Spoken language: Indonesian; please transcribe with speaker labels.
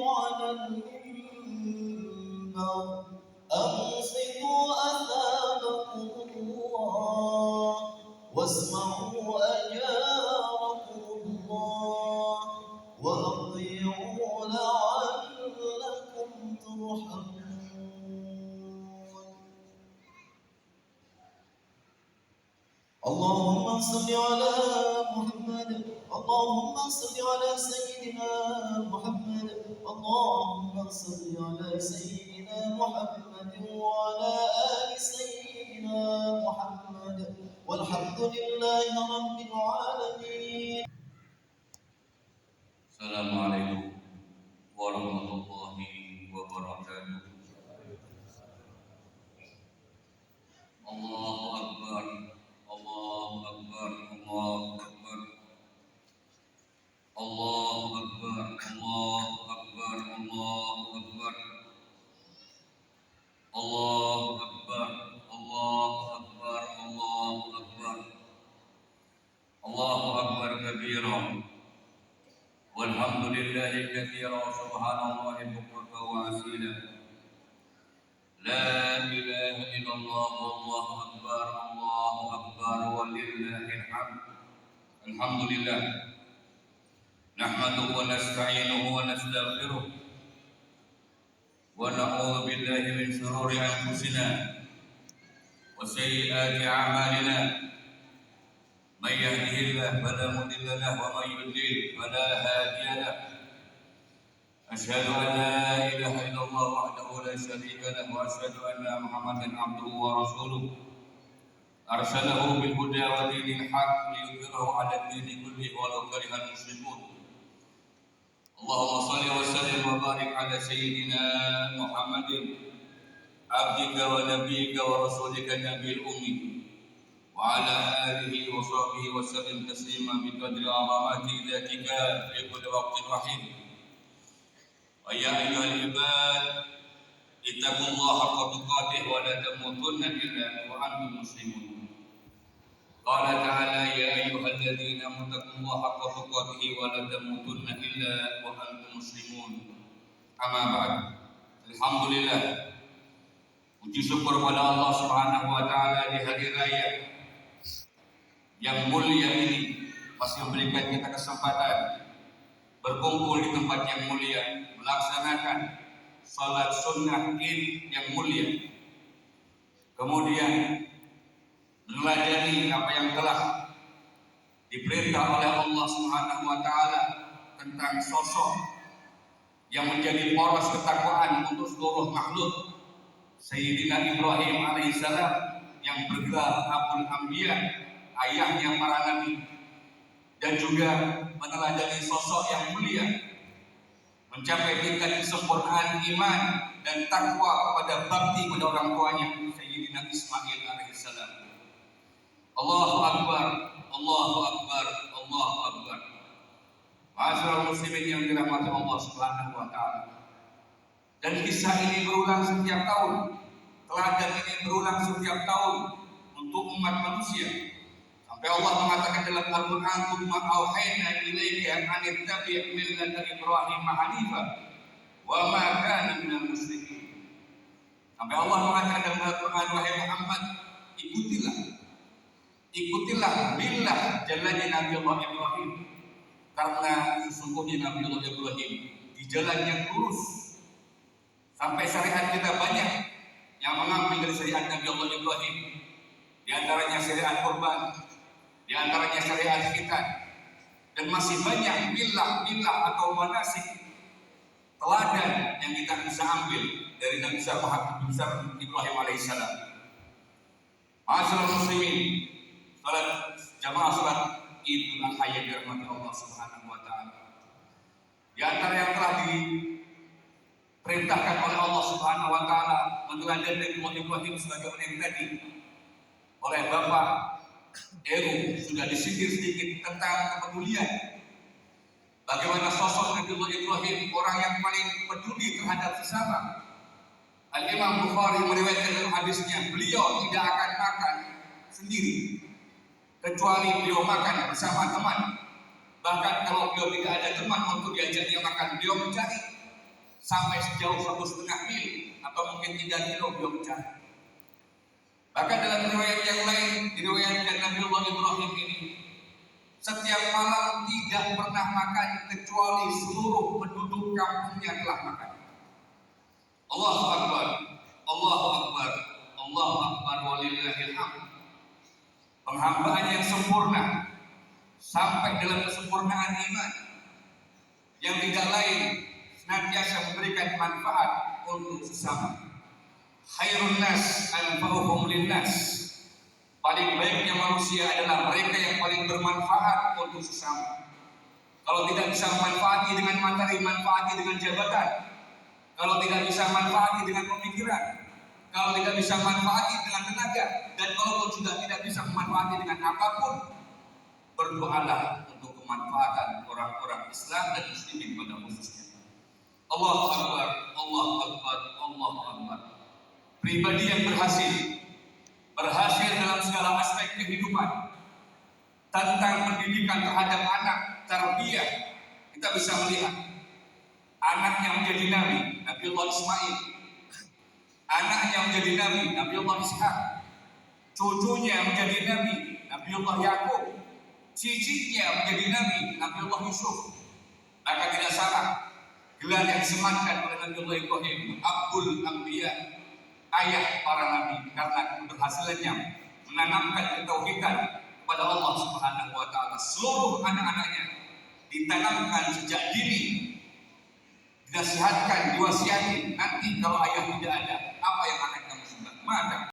Speaker 1: على المنبر أنصتوا أثابكم الله واسمعوا أجاركم الله وأطيعوا لعلكم ترحمون. اللهم صل على محمد، اللهم صل على سيدنا محمد، اللهم صل على سيدنا محمد وعلى آل سيدنا محمد والحمد لله رب العالمين.
Speaker 2: Assalamualaikum warahmatullahi wabarakatuh. Allahu Akbar, Allahu Akbar, Allahu Akbar, Allahu Akbar, Allahu Akbar, Allahu Akbar, Allahu Akbar, Allahu Akbar, Allahu Akbar, Allahu Akbar kabira. Walhamdulillahi katsira wa subhanallahi bukratan wa asila. La ilaha illallah wallahu akbar, Allahu akbar walillahil hamd. Alhamdulillah. Nahmaduhu wa nasta'inuhu wa nastaghfiruh. Wa na'udzu billahi min shururi anfusina wa sayyiati a'malina. من يهده الله فلا مضل له ومن يضلل فلا هادي له. أشهد أن لا إله إلا الله وحده لا شريك له وأشهد أن محمدا عبده ورسوله أرسله بالهدى ودين الحق ليظهره على الدين كله ولو كره المشركون. اللهم صل وسلم وبارك على سيدنا محمد عبدك ونبيك ورسولك النبي الأمي وعلى آله وصحبه وسلم تسليما بقدر عظمة ذاتك في كل وقت وحين. ويا أيها العباد اتقوا الله حق تقاته ولا تموتن إلا وأنتم مسلمون. قال تعالى يا أيها الذين آمنوا اتقوا الله حق تقاته ولا تموتن إلا وأنتم مسلمون. أما بعد. Alhamdulillah, puji syukur pada Allah Subhanahu wa taala di hari raya yang mulia ini masih memberikan kita kesempatan berkumpul di tempat yang mulia, melaksanakan salat sunnah Id yang mulia, kemudian meneladani apa yang telah diperintah oleh Allah Subhanahu wa taala tentang sosok yang menjadi poros ketakwaan untuk seluruh makhluk, Sayyidina Ibrahim alaihissalam yang bergelar Abul Anbiya, ayahnya para nabi, dan juga meneladani sosok yang mulia mencapai tingkat kesempurnaan iman dan takwa kepada bakti kepada orang tuanya, Sayyidina Ismail alaihissalam. Allahu Akbar, Allahu Akbar, Allahu Akbar. Ma'asyiral muslimin yang dirahmati Allah Subhanahu wa taala. Dan kisah ini berulang setiap tahun, teladan ini berulang setiap tahun untuk umat manusia. Sampai Allah mengatakan dalam Al-Quran, "Tsumma auhayna ilaika an ittabi' millata Ibrahim hanifan wa ma kana minal musyrikin." Sampai Allah mengatakan dalam Al-Quran, "Wahai Muhammad, ikutilah millah jalannya Nabi Allah Ibrahim, karena sesungguhnya Nabi Allah Ibrahim di jalan yang lurus." Sampai syariat kita banyak yang mengambil dari syariat Nabi Allah Ibrahim, di antaranya syariat kurban, di antaranya syariat khitan, dan masih banyak milah atau manasik teladan yang kita bisa ambil dari Nabi Ibrahim alaihissalam. Ma'asyiral muslimin, salat jamaah salat Idul Adha yang dirahmati Allah Subhanahu wa taala. Di antara yang telah diperintahkan oleh Allah Subhanahu wa taala meneladani Nabi Ibrahim sebagaimana yang tadi oleh Bapak Eru sudah disingkir sedikit tentang kepedulian. Bagaimana sosok Nabi Ibrahim, orang yang paling peduli terhadap sesama. Al-Imam Bukhari meriwayatkan dalam hadisnya, beliau tidak akan makan sendiri kecuali beliau makan bersama teman. Bahkan kalau beliau tidak ada teman untuk diajak dia makan, beliau mencari sampai sejauh 1,5 mil atau mungkin 3 kilo beliau berjalan. Bahkan dalam riwayat yang lain diriwayatkan Nabiullah Ibrahim ini setiap malam tidak pernah makan kecuali seluruh penduduk kampungnya telah makan. Allahu Akbar, Allahu Akbar, Allahu Akbar walillahil hamd. Penghambaan yang sempurna sampai dalam kesempurnaan iman yang tidak lain senantiasa memberikan manfaat untuk sesama. Khairun nas anfa'uhum linnas. Paling baiknya manusia adalah mereka yang paling bermanfaat untuk sesama. Kalau tidak bisa manfaati dengan materi, manfaati dengan jabatan. Kalau tidak bisa manfaati dengan pemikiran, kalau tidak bisa manfaati dengan tenaga, dan kalau sudah tidak bisa memanfaati dengan apapun, berdoalah untuk kemanfaatan orang-orang Islam dan Muslimin pada khususnya. Allahu Akbar, Allahu Akbar, Allahu Akbar. Pribadi yang berhasil dalam segala aspek kehidupan. Tentang pendidikan terhadap anak, tarbiyah, kita bisa melihat anaknya menjadi nabi, Nabiullah Ismail. Anaknya menjadi nabi, Nabiullah Ishaq. Cucunya menjadi nabi, Nabiullah Yakub. Cicitnya menjadi nabi, Nabiullah Yusuf. Maka tidak salah gelar yang disematkan oleh Nabiullah Ibrahim, Abdul Anbiya, ayah para nabi, karena keberhasilannya menanamkan ketauhidan kepada Allah Subhanahu wa taala. Seluruh anak-anaknya ditanamkan sejak dini, dinasihatkan, diwasiati, nanti kalau ayah tidak ada, apa yang akan kamu sembah? Maka